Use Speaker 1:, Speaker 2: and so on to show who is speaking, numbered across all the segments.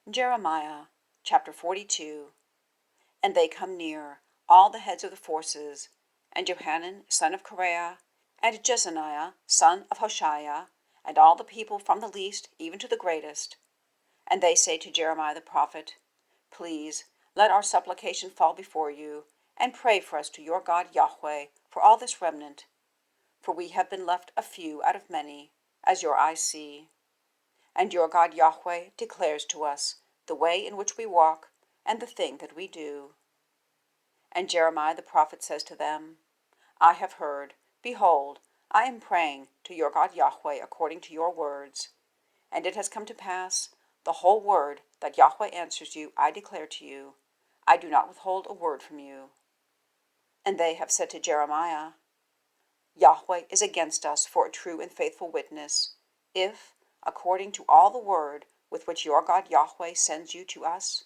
Speaker 1: Jeremiah chapter 42. And they come near, all the heads of the forces, and Johanan son of Kareah, and Jezaniah son of Hoshaiah, and all the people from the least even to the greatest. And they say to Jeremiah the prophet, Please, let our supplication fall before you, and pray for us to your God YHWH for all this remnant. For we have been left a few out of many, as your eyes see. And your God YHWH declares to us the way in which we walk, and the thing that we do. And Jeremiah the prophet says to them, I have heard, behold, I am praying to your God YHWH according to your words. And it has come to pass, the whole word that YHWH answers you, I declare to you. I do not withhold a word from you. And they have said to Jeremiah, YHWH is against us for a true and faithful witness, if, according to all the word with which your God YHWH sends you to us,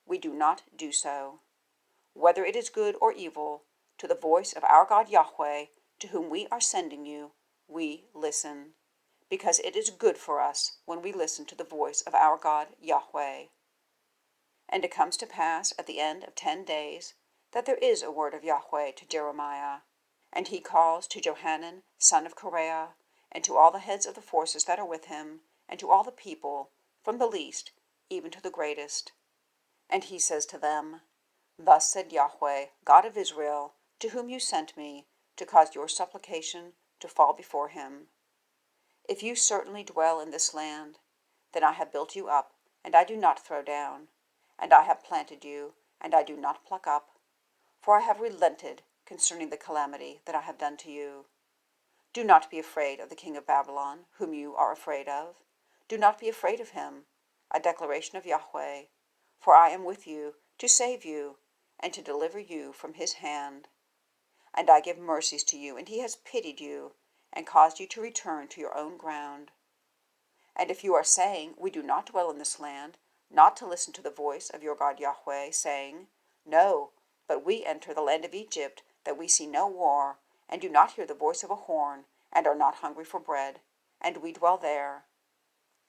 Speaker 1: we do not do so. Whether it is good or evil, to the voice of our God YHWH, to whom we are sending you, we listen, because it is good for us when we listen to the voice of our God YHWH. And it comes to pass at the end of 10 days that there is a word of YHWH to Jeremiah, and he calls to Johanan son of Kareah, and to all the heads of the forces that are with him, and to all the people, from the least even to the greatest. And he says to them, Thus said YHWH, God of Israel, to whom you sent me, to cause your supplication to fall before him. If you certainly dwell in this land, then I have built you up, and I do not throw down, and I have planted you, and I do not pluck up, for I have relented concerning the calamity that I have done to you. Do not be afraid of the king of Babylon, whom you are afraid of. Do not be afraid of him, a declaration of YHWH, for I am with you to save you, and to deliver you from his hand. And I give mercies to you, and he has pitied you, and caused you to return to your own ground. And if you are saying, We do not dwell in this land, not to listen to the voice of your God YHWH, saying, No, but we enter the land of Egypt, that we see no war, and do not hear the voice of a horn, and are not hungry for bread, and we dwell there.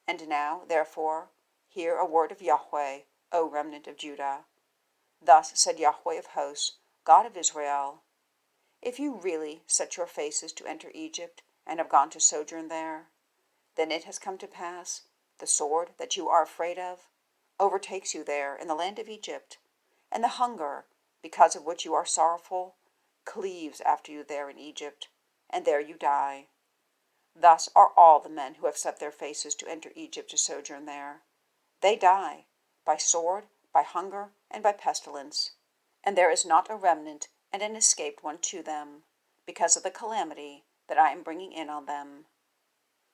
Speaker 1: And now, therefore, hear a word of YHWH, O remnant of Judah. Thus said YHWH of Hosts, God of Israel, If you really set your faces to enter Egypt, and have gone to sojourn there, then it has come to pass, the sword that you are afraid of overtakes you there in the land of Egypt, and the hunger, because of which you are sorrowful, cleaves after you there in Egypt, and there you die. Thus are all the men who have set their faces to enter Egypt to sojourn there. They die, by sword, by hunger, and by pestilence, and there is not a remnant and an escaped one to them, because of the calamity that I am bringing in on them.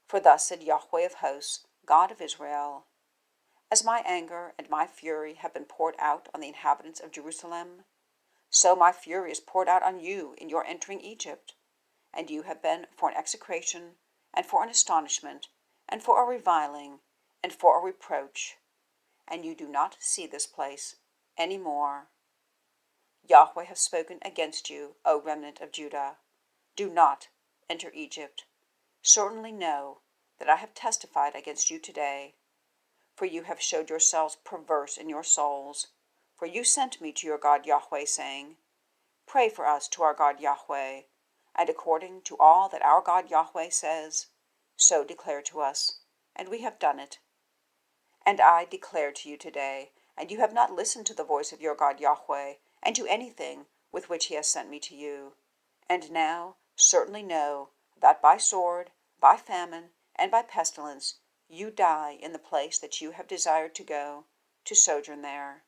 Speaker 1: For thus said YHWH of Hosts, God of Israel, As my anger and my fury have been poured out on the inhabitants of Jerusalem, so my fury is poured out on you in your entering Egypt, and you have been for an execration, and for an astonishment, and for a reviling, and for a reproach, and you do not see this place any more. YHWH has spoken against you, O remnant of Judah. Do not enter Egypt. Certainly know that I have testified against you today. For you have showed yourselves perverse in your souls. For you sent me to your God YHWH, saying, Pray for us to our God YHWH, and according to all that our God YHWH says, so declare to us, and we have done it. And I declare to you today, and you have not listened to the voice of your God YHWH, and to anything with which he has sent me to you. And now certainly know that by sword, by famine, and by pestilence you die in the place that you have desired to go, to sojourn there.